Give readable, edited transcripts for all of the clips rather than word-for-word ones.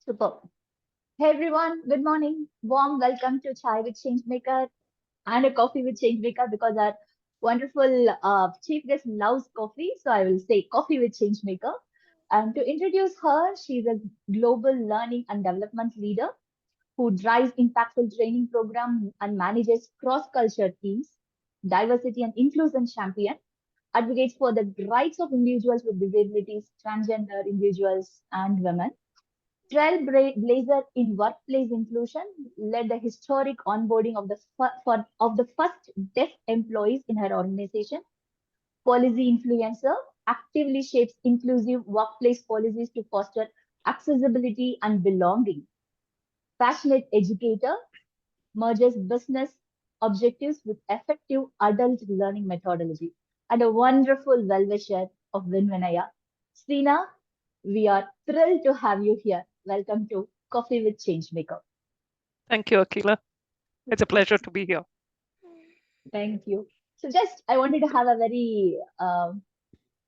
Super. Hey everyone, good morning. Warm welcome to Chai with Changemaker and a coffee with Changemaker because our wonderful chief guest loves coffee. So I will say coffee with Changemaker. And to introduce her, she's a global learning and development leader who drives impactful training program and manages cross-culture teams, diversity and inclusion champion, advocates for the rights of individuals with disabilities, transgender individuals, and women. Trailblazer in workplace inclusion led the historic onboarding of of the first deaf employees in her organization. Policy influencer actively shapes inclusive workplace policies to foster accessibility and belonging. Passionate educator merges business objectives with effective adult learning methodology. And a wonderful well-wisher of WinVinaya. Seena, we are thrilled to have you here. Welcome to Coffee with Changemaker. Thank you, Akila. It's a pleasure to be here. Thank you. So just, I wanted to have a very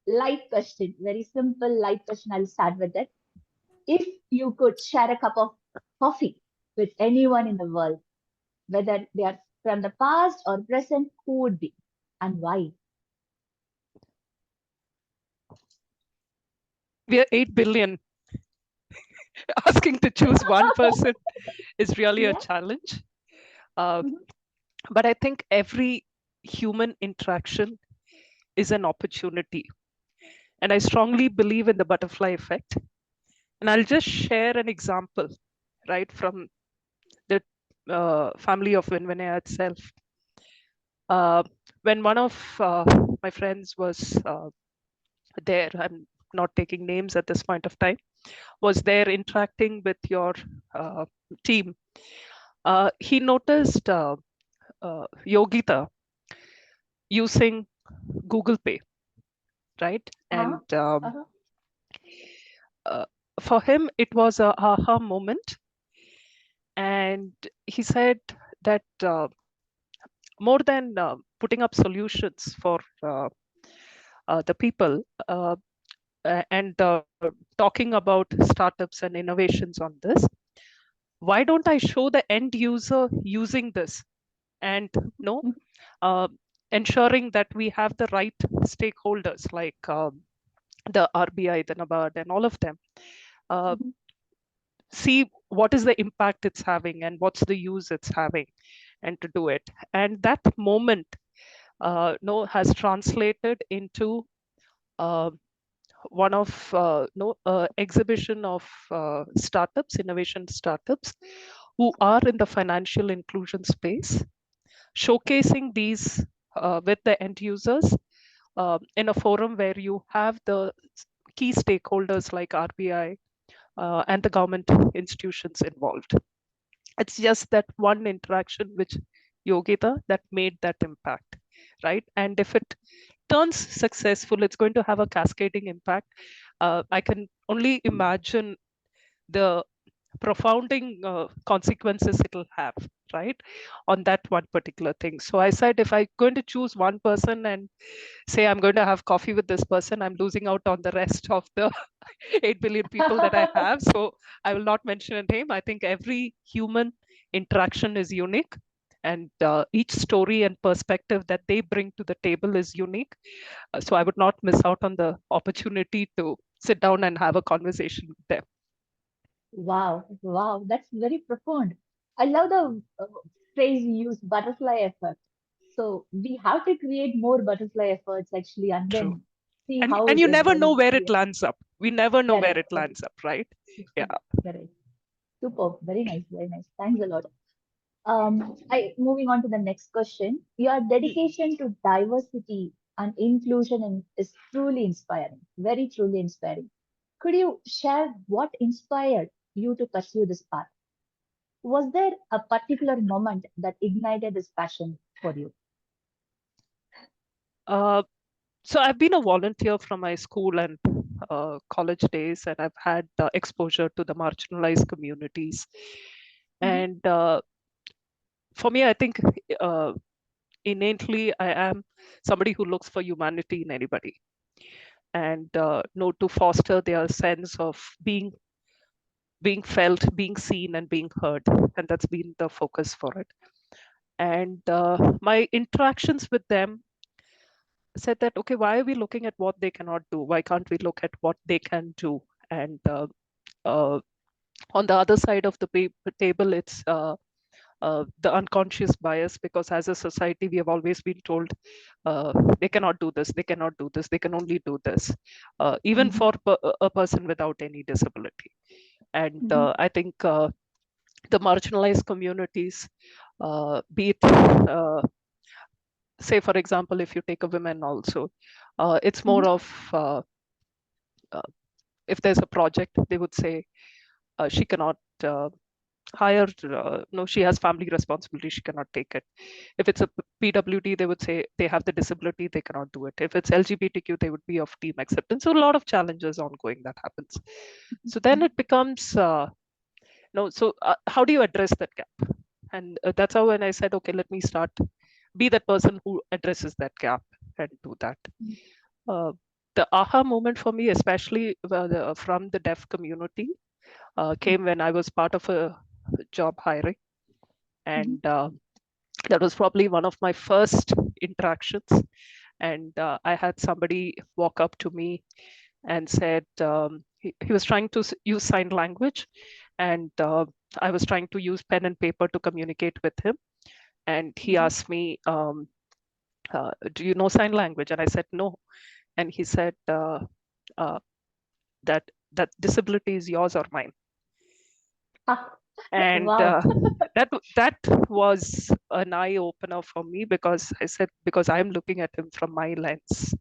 light question, very simple light question. I'll start with it. If you could share a cup of coffee with anyone in the world, whether they are from the past or present, who would be and why? We are 8 billion. Asking to choose one person is really a Yeah. challenge. Uh, Mhm. but I think every human interaction is an opportunity. And I strongly believe in the butterfly effect. And I'll just share an example, right, from the family of WinVinaya itself. Uh, when one of my friends was there, I'm not taking names at this point of time, was there interacting with your team, he noticed Yogita using Google Pay, right? Uh-huh. And Uh-huh. uh, for him, it was a aha moment. And he said that more than putting up solutions for the people and talking about startups and innovations on this, why don't I show the end user using this and Mhm. uh, ensuring that we have the right stakeholders like the RBI, the NABARD, and all of them uh, Mhm. see what is the impact it's having and what's the use it's having, and to do it. And that moment, no, has translated into uh, one of exhibition of startups, innovation startups, who are in the financial inclusion space, showcasing these with the end users in a forum where you have the key stakeholders like RBI and the government institutions involved. It's just that one interaction which Yogita that made that impact, right? And if it turns successful, it's going to have a cascading impact. I can only imagine the profounding consequences it'll have, right, on that one particular thing. So I said, if I'm going to choose one person and say I'm going to have coffee with this person, I'm losing out on the rest of the 8 billion people that I have. So I will not mention a name. I think every human interaction is unique, and each story and perspective that they bring to the table is unique. So I would not miss out on the opportunity to sit down and have a conversation with them. Wow, wow, that's very profound. I love the phrase you use, butterfly effect. So we have to create more butterfly efforts actually, and True. then see And how it you never know evolves. where it Yeah, lands up. We never know where correct, it correct, lands up, right? Yeah. correct. Super, very nice, very nice. Thanks a lot. I moving on to the next question. Your dedication to diversity and inclusion is truly inspiring, very truly inspiring. Could you share what inspired you to pursue this path? Was there a particular moment that ignited this passion for you? uh, so I've been a volunteer from my school and college days, and I've had exposure to the marginalized communities. Mhm. And for me, I think uh, innately I am somebody who looks for humanity in anybody, and know to foster their sense of being being felt, being seen, and being heard. And that's been the focus for it. And my interactions with them said that, okay, why are we looking at what they cannot do? Why can't we look at what they can do? And uh, on the other side of the table, it's the unconscious bias, because as a society, we have always been told they cannot do this, they cannot do this, they can only do this, even Mm-hmm. for a person without any disability. And Mm-hmm. I think the marginalized communities, be it, say, for example, if you take a woman also, it's more Mm-hmm. of uh, if there's a project, they would say she cannot hire, no, she has family responsibility, she cannot take it. If it's a PWD, they would say they have the disability, they cannot do it. If it's LGBTQ, they would be of team acceptance. So a lot of challenges ongoing that happens. So then it becomes, no, so how do you address that gap? And that's how when I said, okay, let me start, be that person who addresses that gap and do that. Uh, the aha moment for me, especially from the deaf community, came when I was part of a job hiring. Mm-hmm. And that was probably one of my first interactions. And I had somebody walk up to me and said, he was trying to use sign language. And I was trying to use pen and paper to communicate with him. And he Mm-hmm. asked me, do you know sign language? And I said, no. And he said, uh, that that disability is yours or mine. Ah, And wow. that was an eye opener for me, because I said, because I'm looking at him from my lens,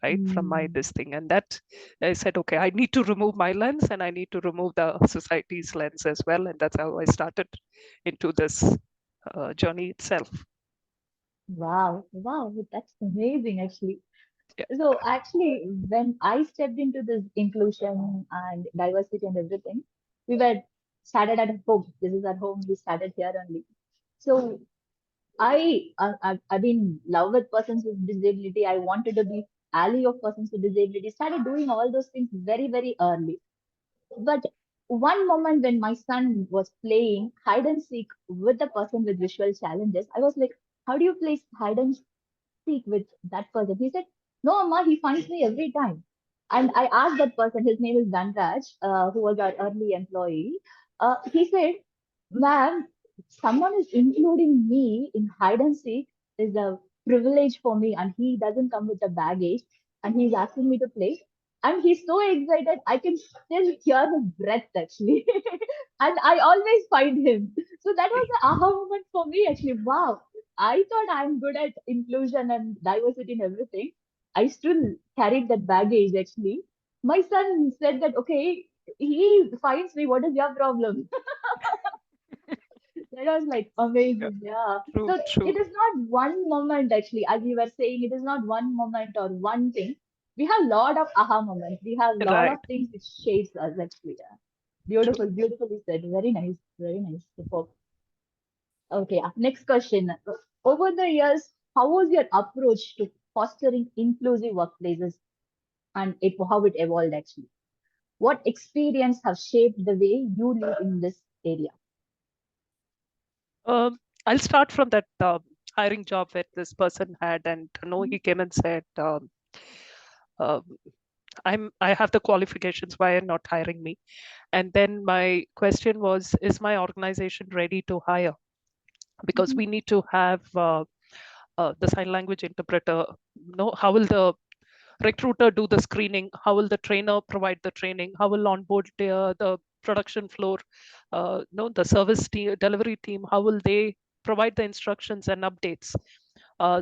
right, from my Mm. this thing. And that I said, okay, I need to remove my lens and I need to remove the society's lens as well. And that's how I started into this journey itself. Wow. Wow. That's amazing, actually. Yeah. So, actually, when I stepped into this inclusion and diversity and everything, we were started at home. This is at home. We started here only. So, I've been in love with persons with disability. I wanted to be ally of persons with disability. Started doing all those things very, very early. But one moment when my son was playing hide and seek with the person with visual challenges, I was like, how do you play hide and seek with that person? He said, no, Amma, he finds me every time. And I asked that person, his name is Danraj, who was our early employee. He said, ma'am, someone is including me in hide and seek is a privilege for me, and he doesn't come with a baggage, and he's asking me to play. And he's so excited, I can still hear his breath actually. And I always find him. So that was the aha moment for me actually. Wow, I thought I'm good at inclusion and diversity and everything. I still carried that baggage actually. My son said that, okay, he finds me, what is your problem? That was like Yeah, amazing. Yeah. true, So true. it is not one moment actually, as you were saying, it is not one moment or one thing. We have a lot of aha moments. We have a lot of Right, things which shapes us actually. Yeah. true. Beautiful, beautifully said. Very nice. Very nice. Superb. Okay, next question. Over the years, how was your approach to fostering inclusive workplaces and how it evolved actually? What experience have shaped the way you live in this area? um, I'll start from that hiring job that this person had. And Mhm. he came and said, uh, I have the qualifications, why are you not hiring me? And then my question was, is my organization ready to hire? Because Mhm. we need to have the sign language interpreter. How will the recruiter do the screening? How will the trainer provide the training? How will onboard the production floor, the service team, delivery team, how will they provide the instructions and updates?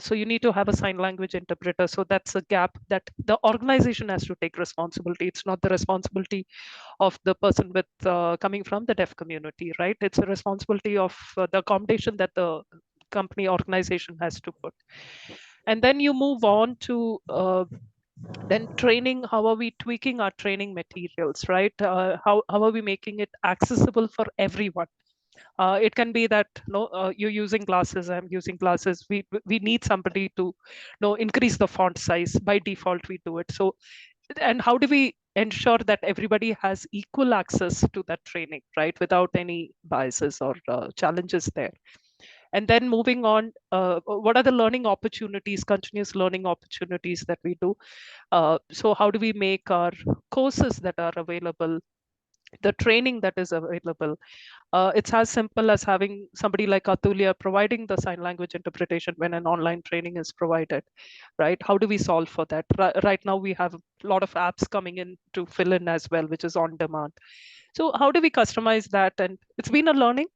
So you need to have a sign language interpreter. So that's a gap that the organization has to take responsibility. It's not the responsibility of the person with coming from the deaf community, right? It's a responsibility of the accommodation that the company organization has to put. And then you move on to then training. How are we tweaking our training materials, right? How are we making it accessible for everyone? It can be that you're using glasses, I'm using glasses, we need somebody to increase the font size. By default we do it. So, and how do we ensure that everybody has equal access to that training, right, without any biases or challenges there. And then moving on, what are the learning opportunities, continuous learning opportunities that we do? So how do we make our courses that are available, the training that is available? It's as simple as having somebody like Atulya providing the sign language interpretation when an online training is provided, right? How do we solve for that? Right now, we have a lot of apps coming in to fill in as well, which is on demand. So how do we customize that? And it's been a learning.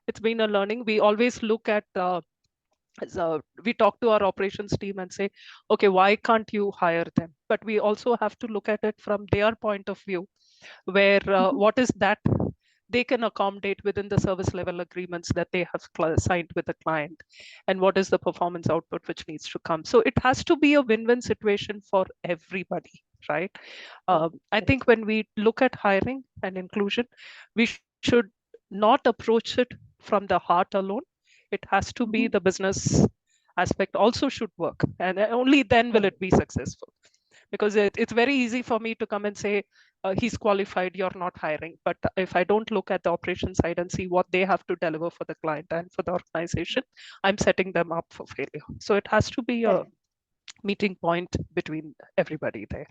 It's been a learning. We always look at so we talk to our operations team and say, okay, why can't you hire them? But we also have to look at it from their point of view, where Mhm. what is that they can accommodate within the service level agreements that they have signed with the client, and what is the performance output which needs to come. So it has to be a win-win situation for everybody, right? Correct, I correct. think when we look at hiring and inclusion, we should not approach it from the heart alone. It has to be the Mhm. business aspect also should work, and only then will Correct. it be successful. Because it's very easy for me to come and say, he's qualified, you're not hiring. But if I don't look at the operation side and see what they have to deliver for the client and for the organization, I'm setting them up for failure. So it has to be a Correct. meeting point between everybody there.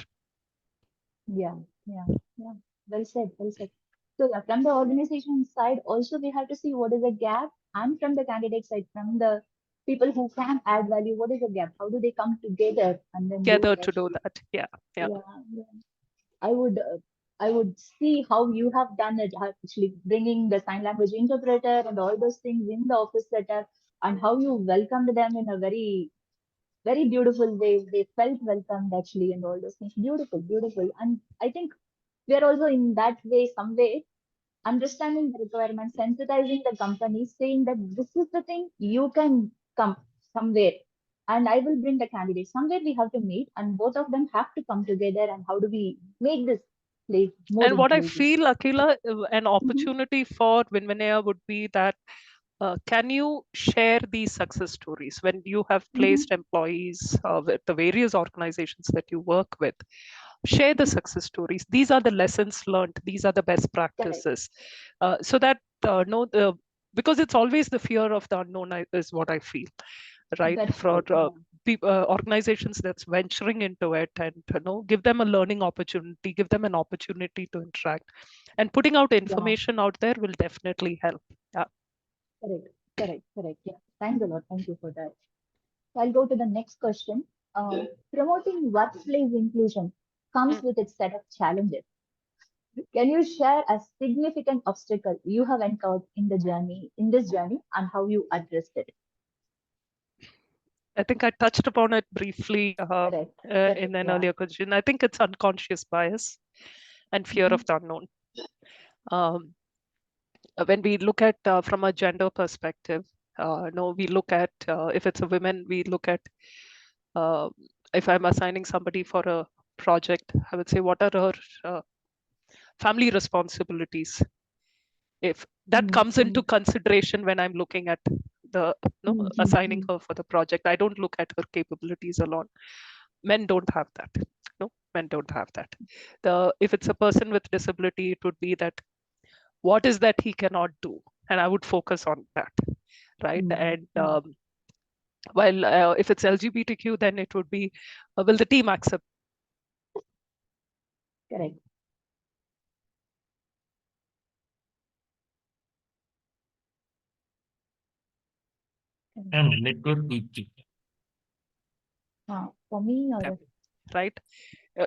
Yeah, yeah, yeah. Well said, well said. So yeah, from the organization side, also we have to see what is the gap, and from the candidate side, from the people who can add value, what is the gap? How do they come together and then do Together it to do actually? that. Yeah, yeah. Yeah, yeah. I would, uh, I would see how you have done it, how actually bringing the sign language interpreter and all those things in the office setup, and how you welcomed them in a very, very beautiful way. They felt welcomed actually, and all those things. Beautiful, beautiful. And I think we are also in that way, some way, understanding the requirements, sensitizing the company, saying that this is the thing, you can come somewhere, and I will bring the candidate. Somewhere we have to meet, and both of them have to come together. And how do we make this place more And what I inclusive? feel, Akila, an Hmm. opportunity for WinVinaya would be that can you share these success stories when you have placed Hmm. employees with the various organizations that you work with? Share the Hmm. success stories. These are the lessons learned. These are the best Correct. practices. So that no, because it's always the fear of the unknown is what I feel, right? That's For right. Yeah. organizations that's venturing into it, and give them a learning opportunity, give them an opportunity to interact, and putting out Yeah. information out there will definitely help. Yeah. Correct. Correct. Correct. Yeah. Thanks a lot. Thank you for that. So I'll go to the next question. Promoting workplace inclusion comes Mm. with its set of challenges. Can you share a significant obstacle you have encountered in this journey, and how you addressed it? I think I touched upon it briefly Correct. Correct. in an Yeah. earlier question. I think it's unconscious bias and fear Mm-hmm. of the unknown. Um, when we look at from a gender perspective, no, we look at if it's a woman, we look at uh, if I'm assigning somebody for a project, I would say what are her uh, family responsibilities. If that comes Mm-hmm. into consideration when I'm looking at the assigning Mm-hmm. her for the project, I don't look at her capabilities alone. Men don't have that. No, men don't have that. The if it's a person with disability, it would be that what is that he cannot do, and I would focus on that, right? And Mm-hmm. while if it's LGBTQ, then it would be will the team accept? Correct. Correct. And network is For me, Them, or right?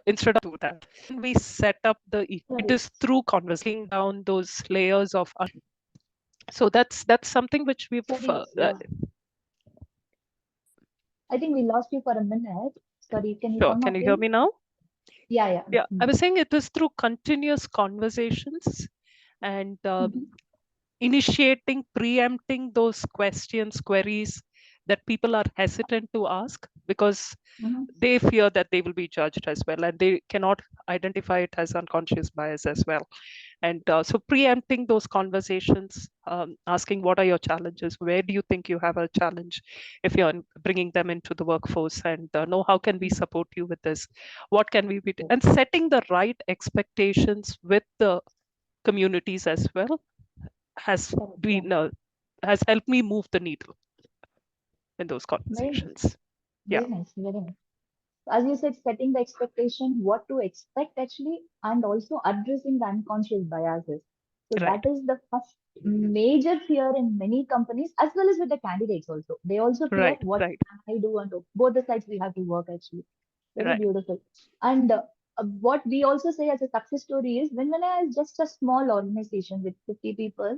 Instead of do that, when we set up it correct. is through conversing down those layers of so that's something which we've Sorry. Yeah. I think we lost you for a minute. Sorry. Can you sure. come Can you hear again? me now? Yeah. Yeah. Yeah, I Mm-hmm. was saying it is through continuous conversations and Mm-hmm. initiating, preempting those questions, queries that people are hesitant to ask because Mm-hmm. they fear that they will be judged as well, and they cannot identify it as unconscious bias as well. And so preempting those conversations, asking what are your challenges, where do you think you have a challenge, if you're bringing them into the workforce, and know how can we support you with this, what can we be, and setting the right expectations with the communities as well has Correct, yeah. been has helped me move the needle in those Very nice. conversations. Yeah, Very nice. Very nice. As you said, setting the expectation, what to expect actually, and also addressing the unconscious biases. So right, that is the first major fear in many companies, as well as with the candidates also. They also fear right, what right, can I do, and both the sides we have to work actually. Very right. beautiful. And what we also say as a success story is WinVinaya is just a small organization with 50 people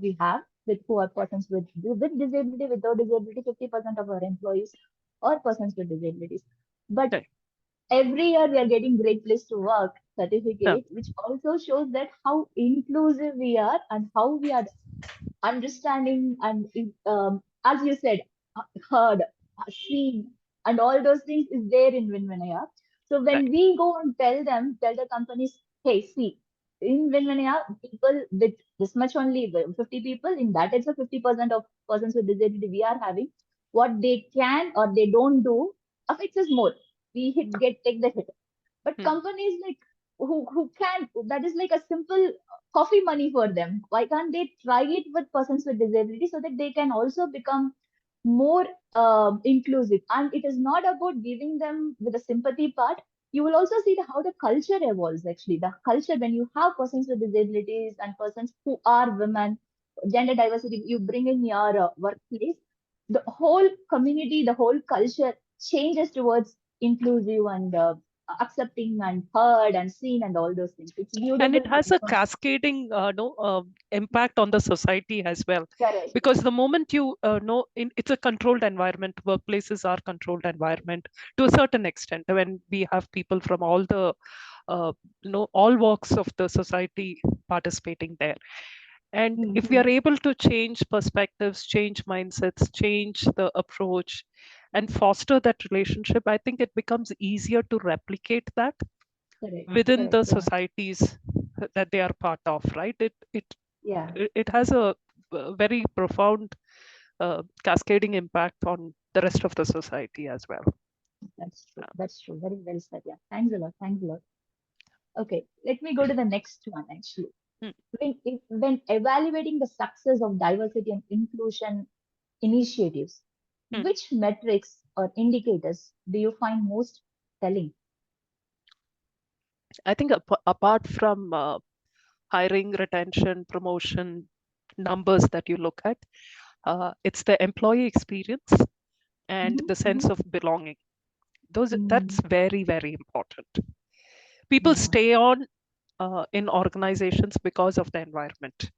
we have with who are persons with disability, without disability, 50% of our employees are persons with disabilities. But Right. every year we are getting Great Place to Work Yeah, certificate, which also shows that how inclusive we are and how we are understanding and as you said, heard, seen, and all those things is there in WinVinaya. So when right. we go and tell the companies, hey, see, in WinVinaya, people with this much only 50 people, in that it's a 50% of persons with disability we are having. What they can or they don't do affects us more. We get take the hit. But Hmm. companies like who can, that is like a simple coffee money for them. Why can't they try it with persons with disability so that they can also become more inclusive? And it is not about giving them with a sympathy part. You will also see how the culture evolves actually. The culture, when you have persons with disabilities and persons who are women, gender diversity, you bring in your workplace, the whole community, the whole culture changes towards inclusive and accepting and heard and seen and all those things. It's And beautiful it when has it a comes. cascading no impact on the society as well, Correct. because the moment you know it's a controlled environment, workplaces are controlled environment to a certain extent, when we have people from all the uh, all walks of the society participating there. And if we Mm-hmm. are able to change perspectives, change mindsets, change the approach, and foster that relationship, I think it becomes easier to replicate that Correct. within Correct. the Yeah. societies that they are part of, right? Yeah. It has a very profound cascading impact on the rest of the society as well. That's true. That's true. Very well said. Yeah. Thanks a lot. Thanks a lot. Okay. Let me go to the next one actually. Hmm, When evaluating the success of diversity and inclusion initiatives, hmm. which metrics or indicators do you find most telling? I think apart from hiring, retention, promotion numbers that you look at, it's the employee experience and Mm-hmm. the sense of belonging. Those Mm-hmm. That's very, very important. People Yeah. stay on in organizations because of the environment.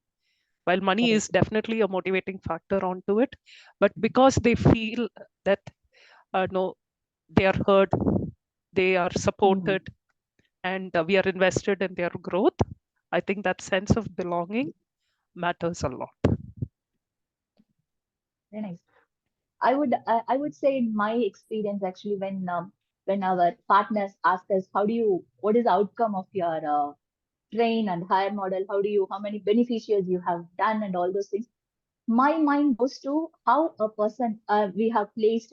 While money is Correct. definitely a motivating factor onto it, but because they feel that no, they are heard, they are Mm-hmm. supported, and we are invested in their growth, I think that sense of belonging matters a lot. Very nice. I would say in my experience actually when our partners ask us what is the outcome of your train and hire model, how many beneficiaries you have done and all those things, my mind goes to how a person we have placed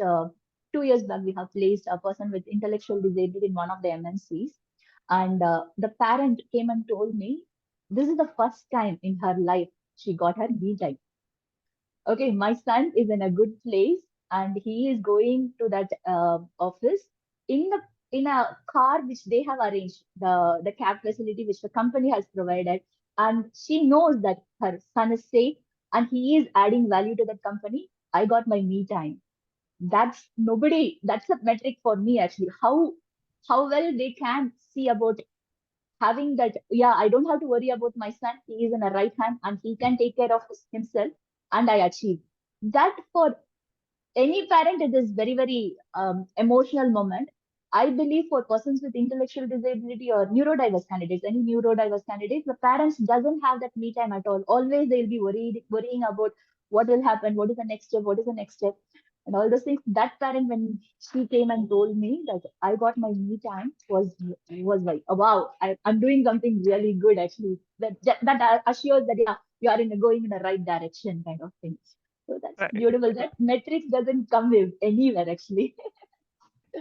2 years back we have placed a person with intellectual disability in one of the MNCs, and the parent came and told me this is the first time in her life she got her me time. Okay, my son is in a good place and he is going to that office in the in a car which they have arranged, the cab facility which the company has provided, and she knows that her son is safe and he is adding value to that company. I got my me time. That's a metric for me actually, how well they can see about having that. Yeah, I don't have to worry about my son, he is in a right hand and he can take care of himself, and I achieve that. For any parent it is very very emotional moment. I believe for persons with intellectual disability or neurodiverse candidates, any neurodiverse candidates, the parents doesn't have that me time at all. Always they'll be worrying about what will happen, what is the next step, what is the next step. and all those things. That parent, when she came and told me that I got my me time, was like, oh, wow, I'm doing something really good actually. That assures that yeah, you are going in the right direction, kind of thing. So that's Right, beautiful. That metrics doesn't come with anywhere actually.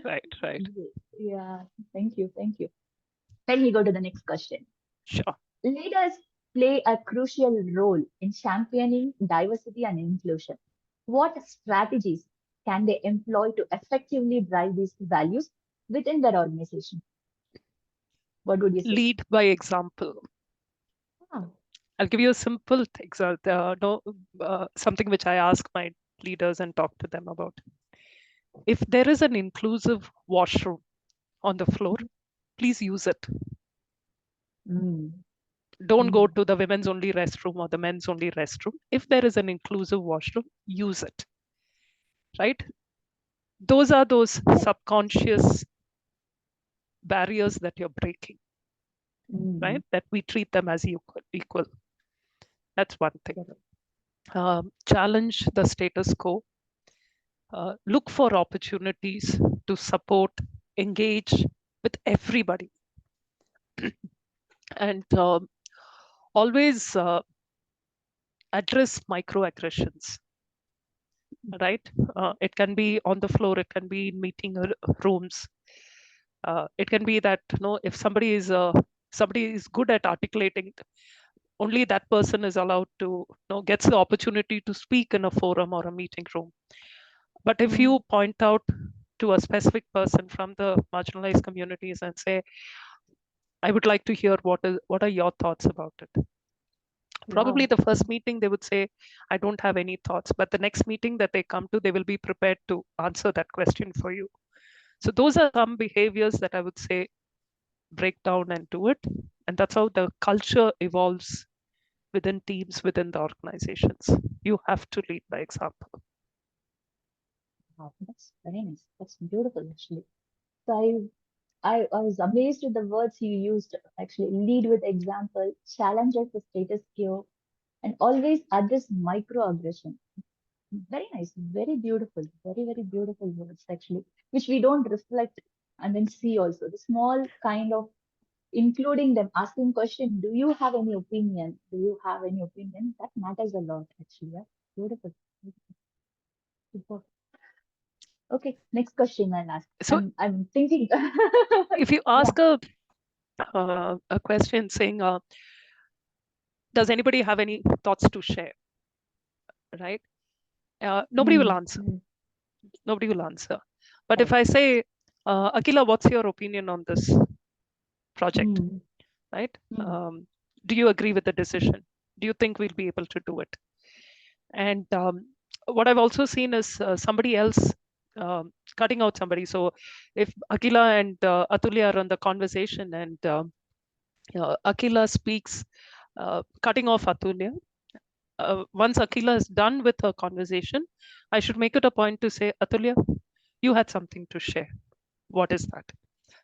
right, right. Yeah, thank you, thank you. Let me go to the next question. Sure. Leaders play a crucial role in championing diversity and inclusion. What strategies can they employ to effectively drive these values within their organization? What would you say? Lead by example. Ah, I'll give you a simple example. No, something which I ask my leaders and talk to them about. If there is an inclusive washroom on the floor, please use it. mm, Don't go mm, to the women's only restroom or the men's only restroom. If there is an inclusive washroom, use it. Right? Those are those correct. subconscious barriers that you're breaking, Mm, right? That we treat them as equal. That's one thing. correct. Challenge the status quo. Look for opportunities to support, engage with everybody, and always address microaggressions. Right? It can be on the floor. It can be in meeting rooms. It can be that if somebody is good at articulating, only that person is allowed to gets the opportunity to speak in a forum or a meeting room. But if Mm, you point out to a specific person from the marginalized communities and say, I would like to hear what are your thoughts about it. yeah, Probably the first meeting they would say, I don't have any thoughts, but the next meeting that they come to, they will be prepared to answer that question for you. So those are some behaviors that I would say break down and do it. And that's how the culture evolves within teams, within the organizations. You have to lead by example. wow, that's very nice. That's beautiful, actually. So I was amazed with the words you used. Actually, lead with example, challenge the status quo, and always address microaggression. Very nice, very beautiful, very, very beautiful words actually, which we don't reflect and then see also. The small kind of including them, asking question, do you have any opinion? Do you have any opinion? That matters a lot actually. Yeah. Beautiful. Beautiful. Okay, next question I'll ask. So I'm thinking. if you Yeah. ask a question saying, does anybody have any thoughts to share? Right? Nobody will Mm, answer. mm, Nobody will answer. But if correct. I say, Akila, what's your opinion on this project? Mm, Right? mm, Do you agree with the decision? Do you think we'll be able to do it? And what I've also seen is somebody else cutting out somebody. So if Akila and Atulya are on the conversation and Akila speaks, cutting off Atulya, once Akila is done with her conversation, I should make it a point to say, Atulya, you had something to share. What is that?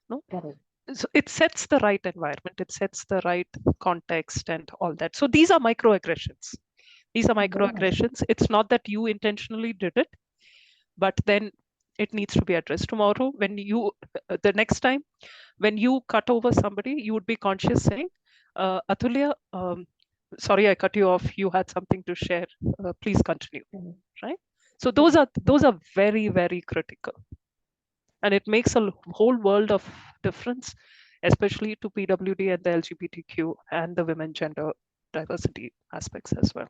No? correct. So it sets the right environment, it sets the right context and all that. So these are microaggressions. These are Very nice. microaggressions. It's not that you intentionally did it, but then it needs to be addressed. Tomorrow, when you, the next time, when you cut over somebody, you would be conscious saying, Atulya, sorry, I cut you off. You had something to share. Please continue. Correct. Right? So Yeah. Yeah. those are very, very critical. And it makes a whole world of difference, especially to PWD and the LGBTQ and the women gender diversity aspects as well.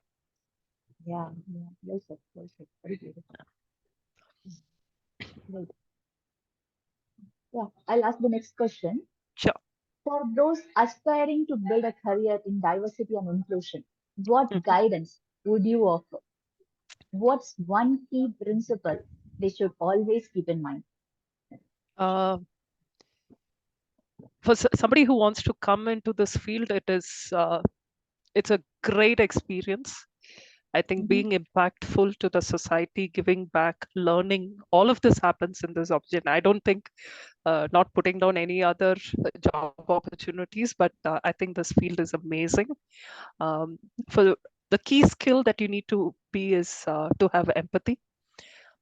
Yeah. Yeah. Well said. Well said. Very beautiful. Right. Yeah. I'll ask the next question. Sure. For those aspiring to build a career in diversity and inclusion, what Mhm. guidance would you offer? What's one key principle they should always keep in mind? Uh, for somebody who wants to come into this field, it's a great experience. I think Mm-hmm. being impactful to the society, giving back, learning, all of this happens in this option. I don't think, not putting down any other job opportunities, but I think this field is amazing. For the key skill that you need to be is to have empathy.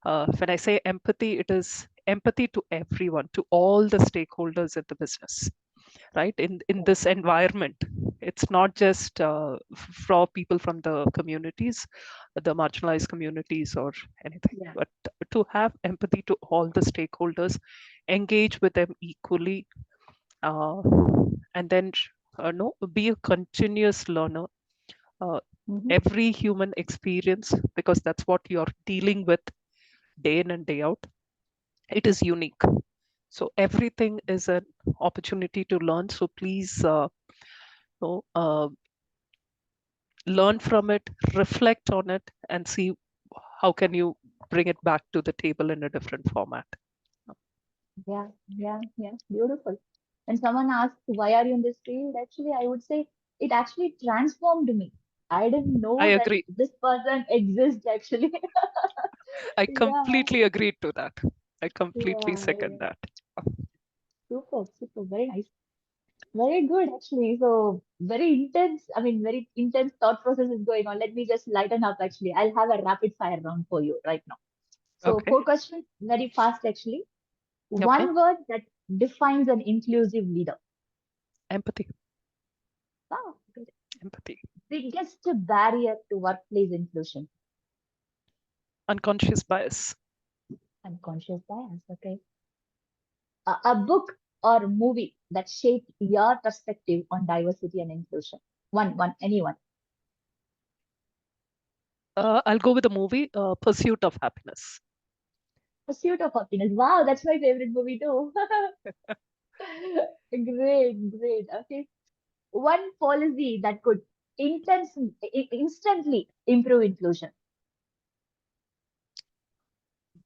When I say empathy, it is empathy to everyone, to all the stakeholders in the business, right? In this environment, it's not just for people from the communities, the marginalized communities or anything, Yeah. but to have empathy to all the stakeholders, engage with them equally, uh, and then no, be a continuous learner. Uh, Mm-hmm. every human experience, because that's what you're dealing with day in and day out, it is unique. So everything is an opportunity to learn. So please, know, learn from it, reflect on it, and see how can you bring it back to the table in a different format. Yeah, yeah, yeah. Beautiful. When someone asks, why are you in this field? Actually, I would say it actually transformed me. I didn't I know that agree. this person exists actually. I Yeah, completely agree to that. I completely yeah, second yeah. that. Super, super. Very nice. Very good, actually. So, very intense. I mean, very intense thought process is going on. Let me just lighten up, actually. I'll have a rapid fire round for you right now. So, Okay. 4 questions, very fast, actually. Okay. One word that defines an inclusive leader. Empathy. Wow, good. Empathy. Biggest barrier to workplace inclusion. Unconscious bias. Unconscious bias. Okay. A book or movie that shaped your perspective on diversity and inclusion. Anyone. I'll go with the movie Pursuit of Happiness. Pursuit of Happiness. Wow, that's my favorite movie too. Great, great. Okay. One policy that could instantly improve inclusion.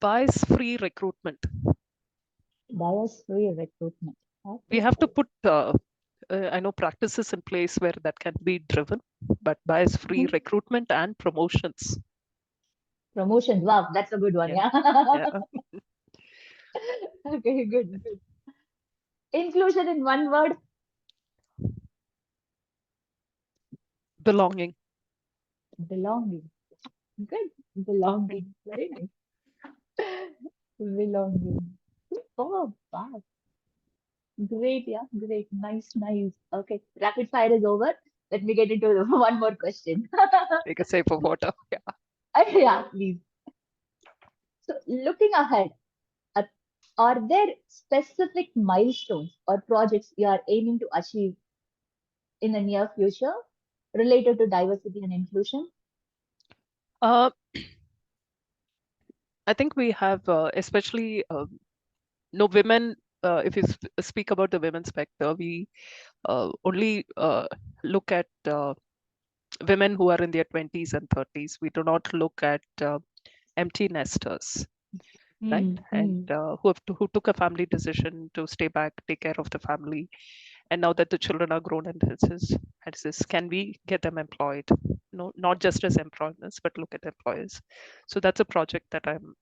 Bias-free recruitment. Bias-free recruitment. We Okay. have to put, I know, practices in place where that can be driven, but bias-free Mhm. recruitment and promotions. Promotions. Wow, that's a good one. Yeah. Yeah. Yeah. Okay, good, good. Inclusion in one word, Belonging. belonging. Good. Belonging. Very nice. Belonging. Oh, wow. Great. Yeah. Great. Nice. Nice. Okay. Rapid fire is over. Let me get into one more question. Take a sip of water. Yeah. Yeah, please. So, looking ahead, uh, are there specific milestones or projects you are aiming to achieve in the near future related to diversity and inclusion? Uh, I think we have, especially no women. If you speak about the women's sector, we only look at women who are in their 20s and 30s. We do not look at empty nesters, right? Hmm. And Hmm. who took a family decision to stay back, take care of the family, and now that the children are grown and it says, can we get them employed? No, not just as employments, but look at employers. So that's a project that I'm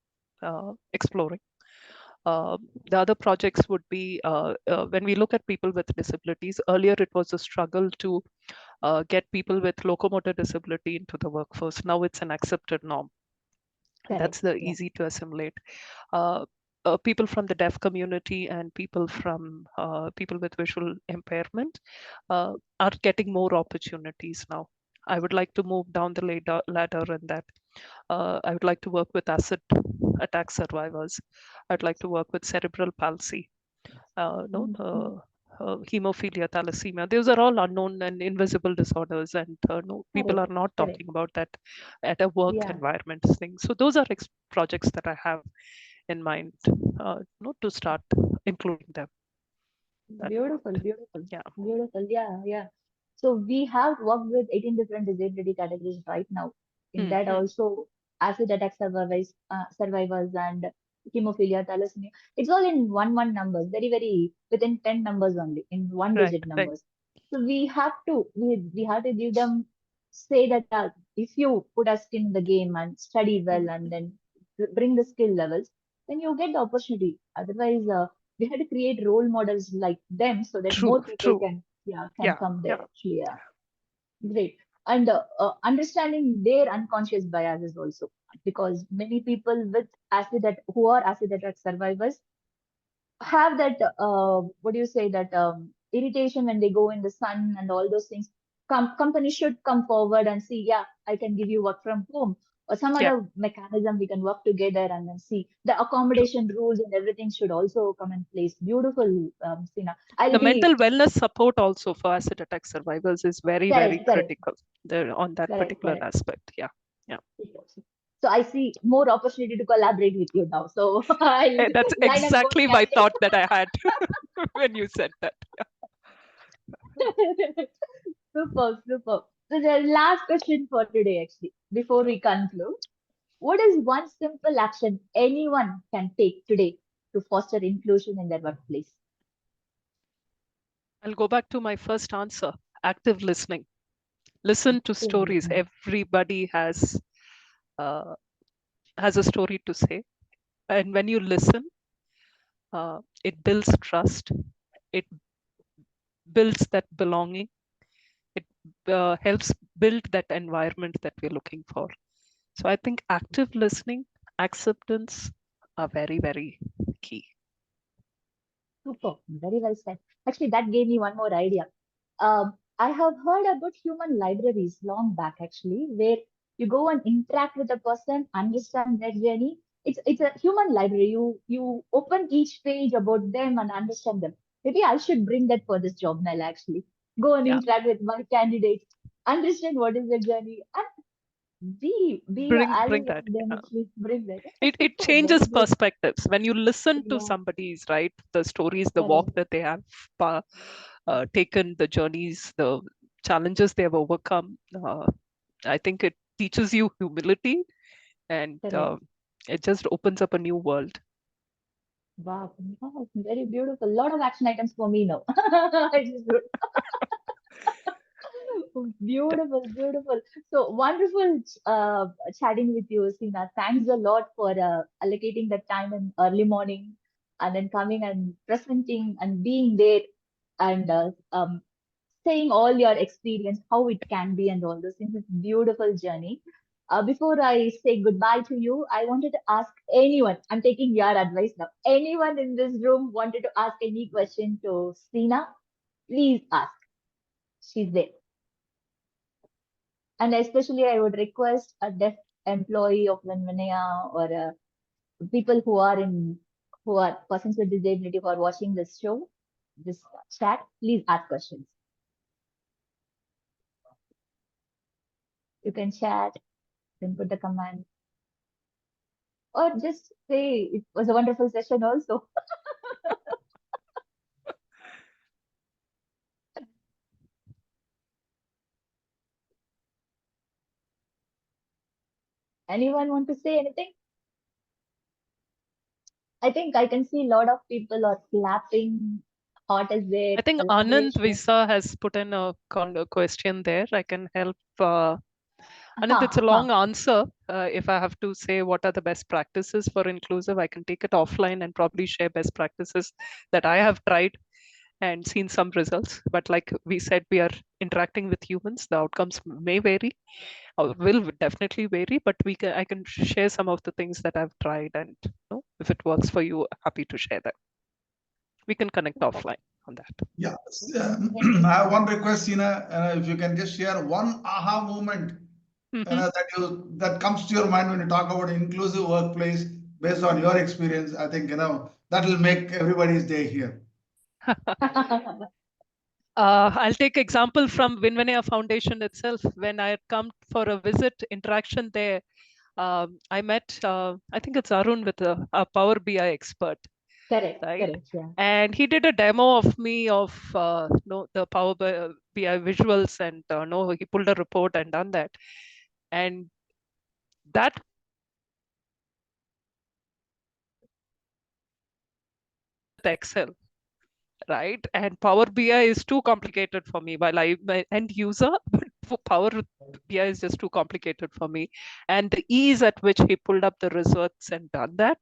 exploring. Uh, the other projects would be when we look at people with disabilities. Earlier, it was a struggle to get people with locomotor disability into the workforce. Now it's an accepted norm. Correct. That's the Yeah. easy to assimilate. Uh, people from the deaf community and people from people with visual impairment are getting more opportunities now. I would like to move down the ladder in that. I would like to work with acid attack survivors. I'd like to work with cerebral palsy, no, Hmm. Hmm. hemophilia, thalassemia. Those are all unknown and invisible disorders, and no, people Correct. are not Correct. talking about that at a work Yeah. environment thing. So those are projects that I have in mind, no, to start including them. That, Beautiful, beautiful, yeah, beautiful. Yeah, yeah. So we have worked with 18 different disability categories right now. In hmm, that hmm, also acid attack survivors and hemophilia, thalassemia. It's all in one numbers, very, very within 10 numbers only, in one right, digit right, numbers. So we have to give them say that if you put a skin in the game and study well hmm, and then bring the skill levels, then you get the opportunity. Otherwise, we had to create role models like them so that true, more people true, can yeah, come yeah, there actually. Yeah, great. And understanding their unconscious biases also. because many people with who are acid attack survivors have that what do you say, that irritation when they go in the sun and all those things. Company should come forward and see, yeah, I can give you work from home or some Yeah, other mechanism, we can work together and then see the true. accommodation rules and everything should also come in place. Beautiful, Sina. I'll The be mental wellness support also for acid attack survivors is very, very correct, correct, critical there on that correct, particular correct. aspect. Yeah. Yeah. So I see more opportunity to collaborate with you now. So I'll That's line up more exactly my candidates. thought that I had when you said that. Super, super. So the last question for today, actually, before we conclude, what is one simple action anyone can take today to foster inclusion in their workplace? I'll go back to my first answer, active listening. Listen to stories. Everybody uh, has a story to say. And when you listen, it builds trust. It builds that belonging. It helps build that environment that we're looking for. So I think active listening, acceptance are very, very key. Super, very well said. Actually, that gave me one more idea. I have heard about human libraries long back, actually, where you go and interact with a person, understand their journey. It's a human library. You open each page about them and understand them. Maybe I should bring that for this job, Mel. Actually, go and Yeah, interact with my candidates, understand what is their journey, and be a ally bring that. with them. Yeah. Actually, bring that. It Super, very changes good. perspectives when you listen to Yeah, somebody's, right, the stories, the walk correct, that they have taken, the journeys, the challenges they have overcome. I think it teaches you humility, and correct. it just opens up a new world. Wow, wow, very beautiful. A lot of action items for me now. It's beautiful, beautiful. So wonderful chatting with you, Seena. Thanks a lot for allocating the time in early morning and then coming and presenting and being there and saying all your experience, how it can be and all those things. It's a beautiful journey. Before I say goodbye to you, I wanted to ask anyone, I'm taking your advice now. Anyone in this room wanted to ask any question to Seena, please ask. She's there. And especially, I would request a deaf employee of WinVinaya or people who are persons with disability who are watching this show, this chat, please ask questions. You can chat, you can put a comment, or just say it was a wonderful session also. Anyone want to say anything? I think I can see a lot of people are clapping. Heart is there, I think Anand collaboration. Visa has put in a question there. I can help. Anand, it's a Ha, ha. long answer. If I have to say what are the best practices for inclusive, I can take it offline and probably share best practices that I have tried and seen some results. But like we said, we are interacting with humans. The outcomes may vary, or will definitely vary. But I can share some of the things that I've tried, and if it works for you, happy to share that. We can connect offline on that. Yeah, Thank you. I have one request, Seena, if you can just share one aha moment, Mhm. that comes to your mind when you talk about inclusive workplace based on your experience. I think that will make everybody's day here. I'll take example from WinVinaya Foundation itself. When I had come for a visit interaction there, I met, I think it's Arun with a Power BI expert, Correct, right? correct, yeah. And he did a demo of me of the Power BI visuals, and no, he pulled a report and done that. And that Excel, right? And Power BI is too complicated for me. While I'm an end user, but for Power BI is just too complicated for me. And the ease at which he pulled up the results and done that,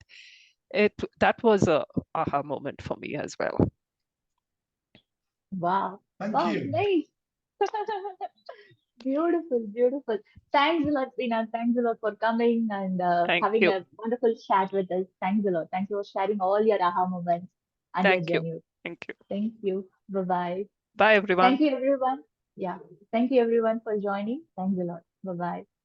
that was a aha moment for me as well. Wow, Thank wow, you. nice. Beautiful, beautiful. Thanks a lot, Seena. Thanks a lot for coming and Thank having you. a wonderful chat with us. Thanks a lot. Thanks for sharing all your aha moments and your Thank you. journey. Thank you. Thank you. Bye bye. Bye, Thank everyone. you, everyone. Yeah. Thank you, everyone, for joining. Thanks a lot. Bye bye.